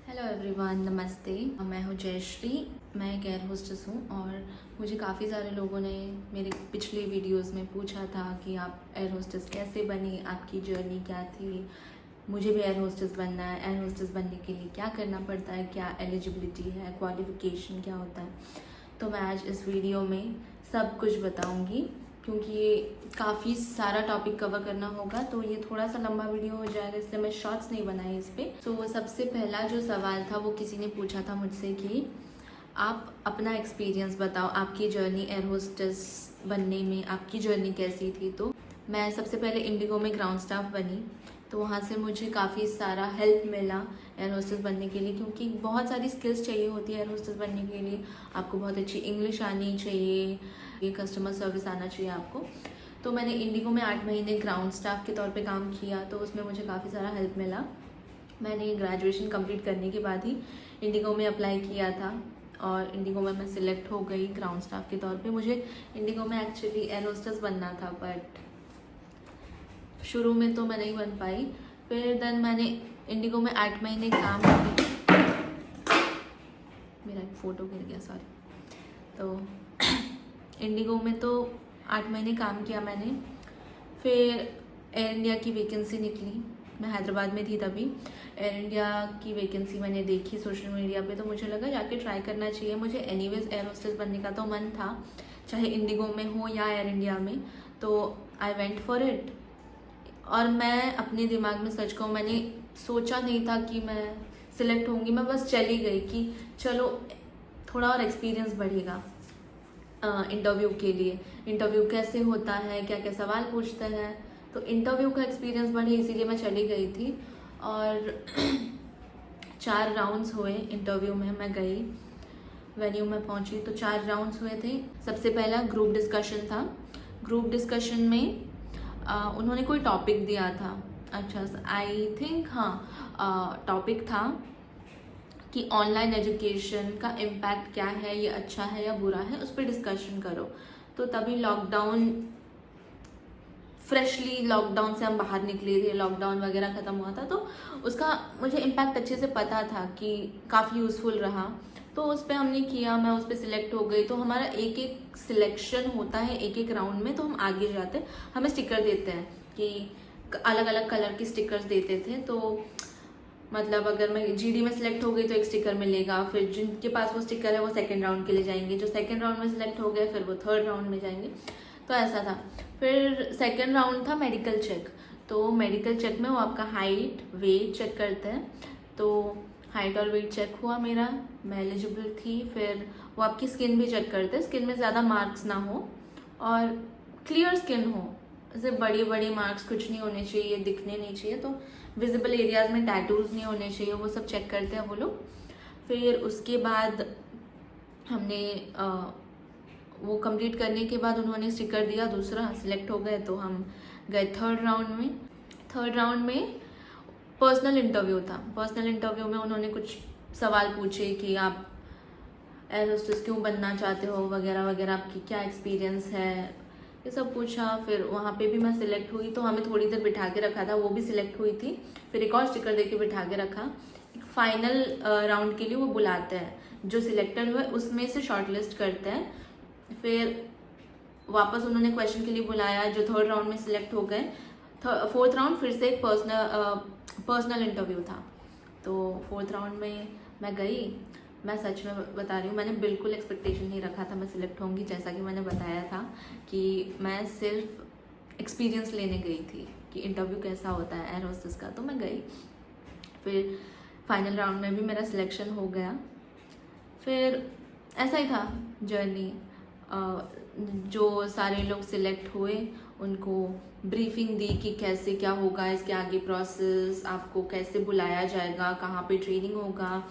Hello everyone, नमस्ते। मैं हूँ जयश्री। मैं एक एयर होस्टेस हूँ और मुझे काफ़ी सारे लोगों ने मेरे पिछले वीडियोस में पूछा था कि आप एयर होस्टेस कैसे बनी, आपकी जर्नी क्या थी। मुझे भी एयर होस्टेस बनना है। एयर होस्टेस बनने के लिए क्या करना पड़ता है, क्या एलिजिबिलिटी है, क्वालिफ़िकेशन क्या होता है। तो मैं आज इस वीडियो में सब कुछ बताऊँगी क्योंकि ये काफ़ी सारा टॉपिक कवर करना होगा, तो ये थोड़ा सा लंबा वीडियो हो जाएगा, इसलिए मैं शॉर्ट्स नहीं बनाई इस पर। तो सबसे पहला जो सवाल था वो किसी ने पूछा था मुझसे कि आप अपना एक्सपीरियंस बताओ, आपकी जर्नी एयर होस्टेस बनने में आपकी जर्नी कैसी थी। तो मैं सबसे पहले इंडिगो में ग्राउंड स्टाफ बनी, तो वहाँ से मुझे काफ़ी सारा हेल्प मिला एयर होस्टेस बनने के लिए, क्योंकि बहुत सारी स्किल्स चाहिए होती है एयर होस्टेस बनने के लिए। आपको बहुत अच्छी इंग्लिश आनी चाहिए, ये कस्टमर सर्विस आना चाहिए आपको। तो मैंने इंडिगो में 8 महीने ग्राउंड स्टाफ के तौर पे काम किया, तो उसमें मुझे काफ़ी सारा हेल्प मिला। मैंने ग्रेजुएशन कंप्लीट करने के बाद ही इंडिगो में अप्लाई किया था और इंडिगो में मैं सिलेक्ट हो गई ग्राउंड स्टाफ के तौर पे। मुझे इंडिगो में एक्चुअली एयर होस्टेस बनना था, बट शुरू में तो मैं नहीं बन पाई। फिर देन मैंने इंडिगो में 8 महीने काम किया। मेरा एक फ़ोटो गिर गया, सॉरी। तो इंडिगो में तो 8 महीने काम किया मैंने। फिर एयर इंडिया की वैकेंसी निकली, मैं हैदराबाद में थी तभी। एयर इंडिया की वैकेंसी मैंने देखी सोशल मीडिया पे, तो मुझे लगा जाके ट्राई करना चाहिए। मुझे एनीवेज एयर होस्टेस बनने का तो मन था, चाहे इंडिगो में हो या एयर इंडिया में, तो आई वेंट फॉर इट। और मैं अपने दिमाग में, सच कहूँ, मैंने सोचा नहीं था कि मैं सिलेक्ट होंगी। मैं बस चली गई कि चलो थोड़ा और एक्सपीरियंस बढ़ेगा इंटरव्यू के लिए। इंटरव्यू कैसे होता है, क्या क्या सवाल पूछते हैं, तो इंटरव्यू का एक्सपीरियंस बढ़े, इसीलिए मैं चली गई थी। और 4 राउंड्स हुए इंटरव्यू में। मैं गई, वेन्यू में पहुंची तो 4 राउंड्स हुए थे। सबसे पहला ग्रुप डिस्कशन था। ग्रुप डिस्कशन में उन्होंने कोई टॉपिक दिया था। अच्छा, आई थिंक हाँ, टॉपिक था कि ऑनलाइन एजुकेशन का इम्पैक्ट क्या है, ये अच्छा है या बुरा है, उस पर डिस्कशन करो। तो तभी लॉकडाउन, फ्रेशली लॉकडाउन से हम बाहर निकले थे, लॉकडाउन वगैरह ख़त्म हुआ था, तो उसका मुझे इम्पैक्ट अच्छे से पता था कि काफ़ी यूज़फुल रहा। तो उस पर हमने किया, मैं उस पर सिलेक्ट हो गई। तो हमारा एक एक सिलेक्शन होता है, एक एक राउंड में, तो हम आगे जाते हैं। हमें स्टिकर देते हैं कि अलग अलग कलर के स्टिकर्स देते थे। तो मतलब अगर मैं जीडी में सिलेक्ट हो गई तो एक स्टिकर मिलेगा, फिर जिनके पास वो स्टिकर है वो सेकंड राउंड के लिए जाएंगे, जो सेकंड राउंड में सिलेक्ट हो गए फिर वो थर्ड राउंड में जाएंगे। तो ऐसा था। फिर सेकंड राउंड था मेडिकल चेक। तो मेडिकल चेक में वो आपका हाइट वेट चेक करते हैं। तो हाइट और वेट चेक हुआ मेरा, मैं एलिजिबल थी। फिर वो आपकी स्किन भी चेक करते हैं, स्किन में ज़्यादा मार्क्स ना हो और क्लियर स्किन हो, ऐसे बड़ी बड़ी मार्क्स कुछ नहीं होने चाहिए, दिखने नहीं चाहिए। तो विजिबल एरियाज में टैटूज नहीं होने चाहिए, वो सब चेक करते हैं वो लोग। फिर उसके बाद हमने वो कंप्लीट करने के बाद उन्होंने स्टिकर दिया दूसरा, सिलेक्ट हो गए। तो हम गए थर्ड राउंड में। थर्ड राउंड में पर्सनल इंटरव्यू था। पर्सनल इंटरव्यू में उन्होंने कुछ सवाल पूछे कि आप एयर होस्टेस क्यों बनना चाहते हो वगैरह वगैरह, आपकी क्या एक्सपीरियंस है, ये सब पूछा। फिर वहाँ पे भी मैं सिलेक्ट हुई, तो हमें थोड़ी देर बिठा के रखा था, वो भी सिलेक्ट हुई थी। फिर एक और स्टिकर दे के बिठा के रखा। फाइनल राउंड के लिए वो बुलाते हैं, जो सिलेक्टेड हुए उसमें से शॉर्टलिस्ट करते हैं। फिर वापस उन्होंने क्वेश्चन के लिए बुलाया, जो थर्ड राउंड में सिलेक्ट हो गए। फोर्थ राउंड फिर से एक पर्सनल इंटरव्यू था। तो फोर्थ राउंड में मैं गई। मैं सच में बता रही हूँ, मैंने बिल्कुल एक्सपेक्टेशन नहीं रखा था मैं सिलेक्ट होंगी। जैसा कि मैंने बताया था कि मैं सिर्फ एक्सपीरियंस लेने गई थी कि इंटरव्यू कैसा होता है एयर होस्टेस का। तो मैं गई, फिर फाइनल राउंड में भी मेरा सिलेक्शन हो गया। फिर ऐसा ही था जर्नी। जो सारे लोग सिलेक्ट हुए उनको ब्रीफिंग दी कि कैसे क्या होगा, इसके आगे प्रोसेस, आपको कैसे बुलाया जाएगा, कहाँ पे ट्रेनिंग होगा,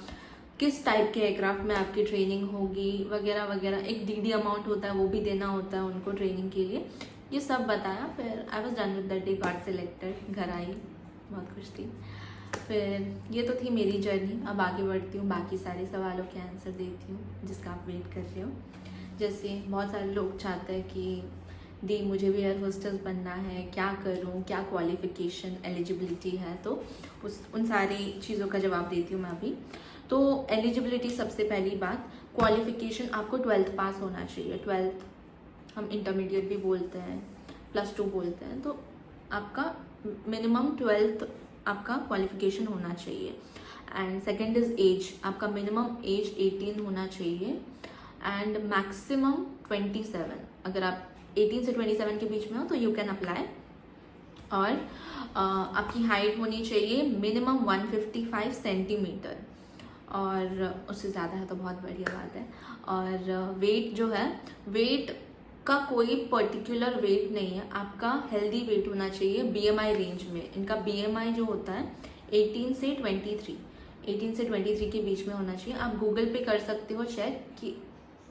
किस टाइप के एयरक्राफ्ट में आपकी ट्रेनिंग होगी वगैरह वगैरह। एक डीडी अमाउंट होता है, वो भी देना होता है उनको ट्रेनिंग के लिए। ये सब बताया। फिर I was done with that day, got selected, घर आई, बहुत खुश थी। फिर ये तो थी मेरी जर्नी। अब आगे बढ़ती हूँ, बाकी सारे सवालों के आंसर देती हूँ जिसका आप वेट कर रहे हो। जैसे बहुत सारे लोग चाहते हैं कि दी मुझे भी एयर होस्टेस बनना है, क्या करूं, क्या क्वालिफ़िकेशन एलिजिबिलिटी है, तो उन सारी चीज़ों का जवाब देती हूँ मैं अभी। तो एलिजिबिलिटी, सबसे पहली बात, क्वालिफ़िकेशन आपको 12th पास होना चाहिए। 12th हम इंटरमीडिएट भी बोलते हैं, +2 बोलते हैं, तो आपका मिनिमम 12th आपका क्वालिफ़िकेशन होना चाहिए। एंड सेकेंड इज़ एज, आपका मिनिमम एज 18 होना चाहिए एंड मैक्सिमम 27। अगर आप 18 से 27 के बीच में हो तो यू कैन अप्लाई। और आपकी हाइट होनी चाहिए मिनिमम 155 सेंटीमीटर, और उससे ज़्यादा है तो बहुत बढ़िया बात है। और वेट जो है, वेट का कोई पर्टिकुलर वेट नहीं है, आपका हेल्दी वेट होना चाहिए BMI रेंज में। इनका BMI जो होता है 18 से 23 के बीच में होना चाहिए। आप गूगल पे कर सकते हो चेक कि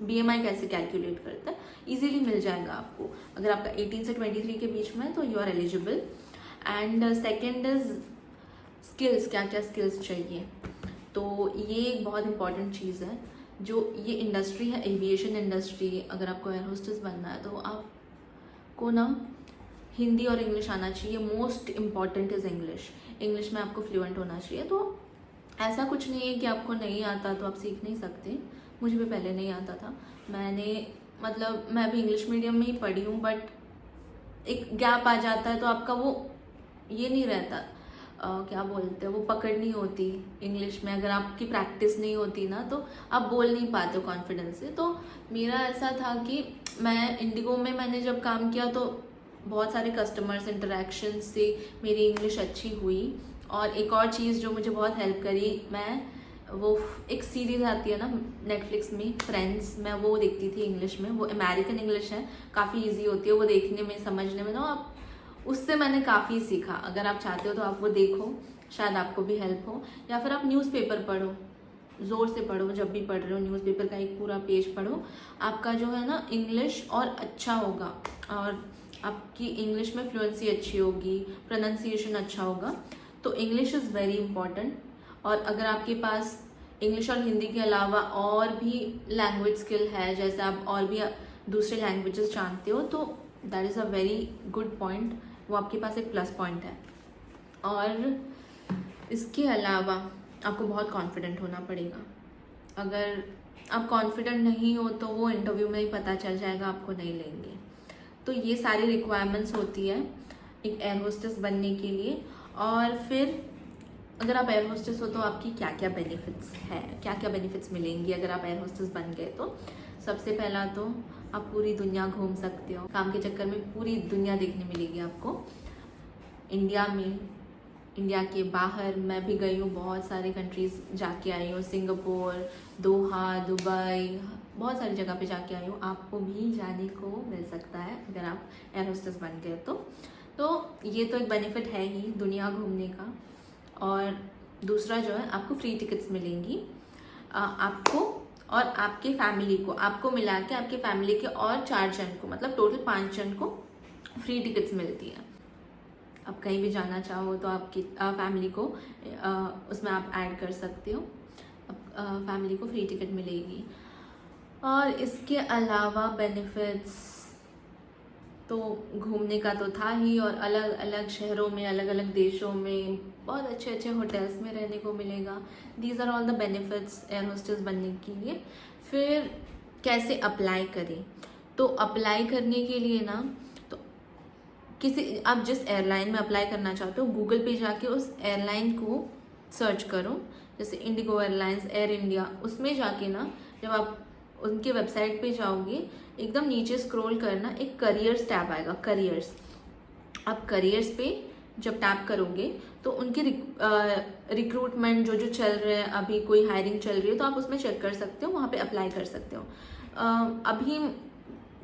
BMI कैसे कैलकुलेट करता है, इजीली मिल जाएगा आपको। अगर आपका 18 से 23 के बीच में है तो you are eligible. And second is skills, क्या क्या स्किल्स चाहिए, तो ये एक बहुत इंपॉर्टेंट चीज़ है। जो ये इंडस्ट्री है, एविएशन इंडस्ट्री, अगर आपको एयर होस्टेस बनना है तो आपको ना हिंदी और इंग्लिश आना चाहिए। Most important is English. English में आपको फ्लुएंट होना चाहिए। तो ऐसा कुछ नहीं है कि आपको नहीं आता तो आप सीख नहीं सकते। मुझे भी पहले नहीं आता था, मैं भी इंग्लिश मीडियम में ही पढ़ी हूँ, बट एक गैप आ जाता है तो आपका वो ये नहीं रहता, क्या बोलते हैं, वो पकड़ नहीं होती इंग्लिश में। अगर आपकी प्रैक्टिस नहीं होती ना तो आप बोल नहीं पाते हो कॉन्फिडेंस से। तो मेरा ऐसा था कि मैं इंडिगो में मैंने जब काम किया तो बहुत सारे कस्टमर्स इंटरेक्शन से मेरी इंग्लिश अच्छी हुई। और एक और चीज़ जो मुझे बहुत हेल्प करी, वो एक सीरीज़ आती है ना नेटफ्लिक्स में, फ्रेंड्स, मैं वो देखती थी इंग्लिश में। वो अमेरिकन इंग्लिश है, काफ़ी इजी होती है वो देखने में, समझने में। तो आप उससे मैंने काफ़ी सीखा। अगर आप चाहते हो तो आप वो देखो, शायद आपको भी हेल्प हो। या फिर आप न्यूज़पेपर पढ़ो, ज़ोर से पढ़ो, जब भी पढ़ रहे हो न्यूज़पेपर का एक पूरा पेज पढ़ो। आपका जो है ना इंग्लिश और अच्छा होगा, और आपकी इंग्लिश में फ्लुएंसी अच्छी होगी, प्रोनाउंसिएशन अच्छा होगा। तो इंग्लिश इज़ वेरी इंपॉर्टेंट। और अगर आपके पास इंग्लिश और हिंदी के अलावा और भी लैंग्वेज स्किल है, जैसे आप और भी दूसरे लैंग्वेजेस जानते हो, तो that is a very good point. वो आपके पास एक प्लस पॉइंट है। और इसके अलावा आपको बहुत कॉन्फिडेंट होना पड़ेगा। अगर आप कॉन्फिडेंट नहीं हो तो वो इंटरव्यू में ही पता चल जाएगा, आपको नहीं लेंगे। तो ये सारी रिक्वायरमेंट्स होती है एक एयर होस्टेस बनने के लिए। और फिर अगर आप एयर होस्टेस हो तो आपकी क्या क्या बेनिफिट्स है, क्या क्या बेनिफिट्स मिलेंगी अगर आप एयर होस्टेस बन गए तो। सबसे पहला तो आप पूरी दुनिया घूम सकते हो। काम के चक्कर में पूरी दुनिया देखने मिलेगी आपको। इंडिया में, इंडिया के बाहर मैं भी गई हूँ, बहुत सारे कंट्रीज़ जाके आई हूँ, सिंगापुर, दोहा, दुबई, बहुत सारी जगह पे जाके आई हूँ। आपको भी जाने को मिल सकता है अगर आप एयर होस्टेस बन गए तो ये तो एक बेनिफिट है ही दुनिया घूमने का। और दूसरा जो है, आपको फ्री टिकट्स मिलेंगी, आपको और आपके फैमिली को, आपको मिला के आपके फैमिली के और 4 जन को, मतलब टोटल 5 जन को फ्री टिकट्स मिलती है। आप कहीं भी जाना चाहो तो आपकी फैमिली को उसमें आप ऐड कर सकते हो, फैमिली को फ्री टिकट मिलेगी। और इसके अलावा बेनिफिट्स तो घूमने का तो था ही, और अलग अलग शहरों में, अलग अलग देशों में बहुत अच्छे अच्छे होटल्स में रहने को मिलेगा। These are all the benefits air hostess बनने के लिए। फिर कैसे अप्लाई करें, तो अप्लाई करने के लिए ना, तो आप जिस एयरलाइन में अप्लाई करना चाहते हो, गूगल पे जाके उस एयरलाइन को सर्च करो। जैसे इंडिगो एयरलाइंस, एयर इंडिया, उसमें जाके ना जब आप उनके वेबसाइट पे जाओगे, एकदम नीचे स्क्रॉल करना, एक करियर्स टैब आएगा, करियर्स। आप करियर्स पे जब टैप करोगे तो उनके रिक्रूटमेंट जो चल रहे हैं, अभी कोई हायरिंग चल रही है तो आप उसमें चेक कर सकते हो, वहाँ पे अप्लाई कर सकते हो। अभी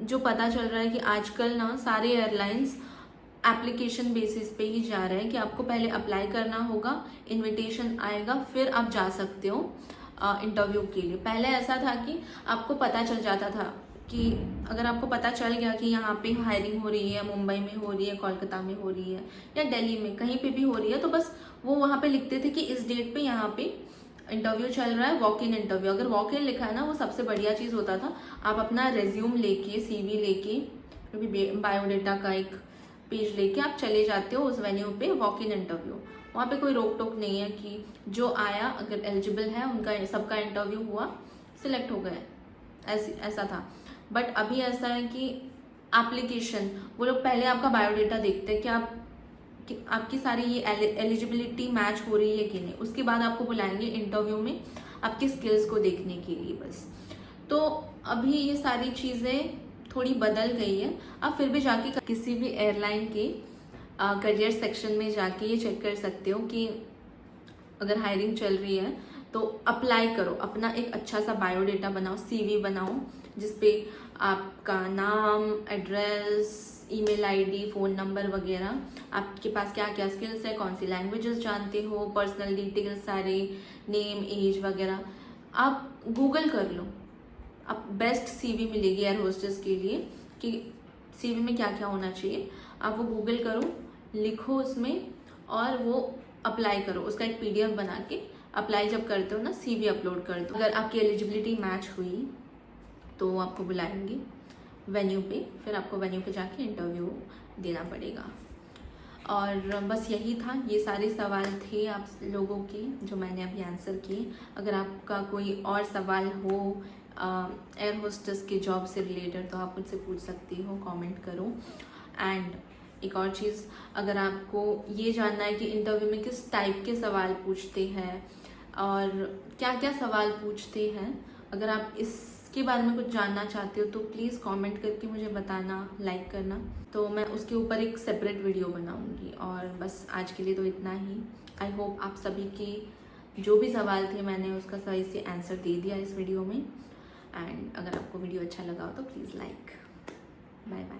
जो पता चल रहा है कि आजकल ना सारे एयरलाइंस एप्लीकेशन बेसिस पे ही जा रहे हैं कि आपको पहले अप्लाई करना होगा, इनविटेशन आएगा, फिर आप जा सकते हो इंटरव्यू के लिए। पहले ऐसा था कि आपको पता चल जाता था कि अगर आपको पता चल गया कि यहाँ पे हायरिंग हो रही है, मुंबई में हो रही है, कोलकाता में हो रही है, या दिल्ली में कहीं पे भी हो रही है, तो बस वो वहाँ पे लिखते थे कि इस डेट पे यहाँ पे इंटरव्यू चल रहा है, वॉक इन इंटरव्यू। अगर वॉक इन लिखा है ना, वो सबसे बढ़िया चीज़ होता था। आप अपना रेज्यूम लेके, CV लेके कभी बायोडेटा का एक पेज लेके आप चले जाते हो उस वेन्यू पे वॉक इन इंटरव्यू। वहाँ पे कोई रोक टोक नहीं है कि जो आया अगर एलिजिबल है उनका सबका इंटरव्यू हुआ, सिलेक्ट हो गए, ऐसा था। बट अभी ऐसा है कि एप्लीकेशन, वो लोग पहले आपका बायोडेटा देखते हैं कि आपकी सारी ये एलिजिबिलिटी मैच हो रही है कि नहीं, उसके बाद आपको बुलाएंगे इंटरव्यू में आपकी स्किल्स को देखने के लिए बस। तो अभी ये सारी चीज़ें थोड़ी बदल गई है। आप फिर भी जाके किसी भी एयरलाइन के करियर सेक्शन में जाके ये चेक कर सकते हो कि अगर हायरिंग चल रही है तो अप्लाई करो, अपना एक अच्छा सा बायोडेटा बनाओ, सीवी बनाओ जिसपे आपका नाम, address, email ID, phone number वगैरह, आपके पास क्या क्या स्किल्स है, कौन सी लैंग्वेजेस जानते हो, पर्सनल डिटेल्स सारे, नेम, एज वगैरह आप गूगल कर लो। आप बेस्ट सीवी मिलेगी एयर होस्टेस के लिए कि सीवी में क्या क्या होना चाहिए, आप वो गूगल करो, लिखो उसमें और वो अप्लाई करो। उसका एक पीडीएफ बना के अप्लाई जब करते हो ना, सीवी अपलोड कर दो। अगर आपकी एलिजिबिलिटी मैच हुई तो आपको बुलाएंगे वेन्यू पे, फिर आपको वेन्यू पे जाके इंटरव्यू देना पड़ेगा। और बस यही था, ये सारे सवाल थे आप लोगों के जो मैंने अभी आंसर किए। अगर आपका कोई और सवाल हो एयर होस्टेस के जॉब से रिलेटेड तो आप मुझसे पूछ सकती हो, कमेंट करो। एंड एक और चीज़, अगर आपको ये जानना है कि इंटरव्यू में किस टाइप के सवाल पूछते हैं और क्या क्या सवाल पूछते हैं, अगर आप इसके बारे में कुछ जानना चाहते हो तो प्लीज़ कमेंट करके मुझे बताना, लाइक करना, तो मैं उसके ऊपर एक सेपरेट वीडियो बनाऊंगी। और बस आज के लिए तो इतना ही। आई होप आप सभी के जो भी सवाल थे मैंने उसका सही से आंसर दे दिया इस वीडियो में। एंड अगर आपको वीडियो अच्छा लगा हो तो प्लीज़ लाइक। Bye bye.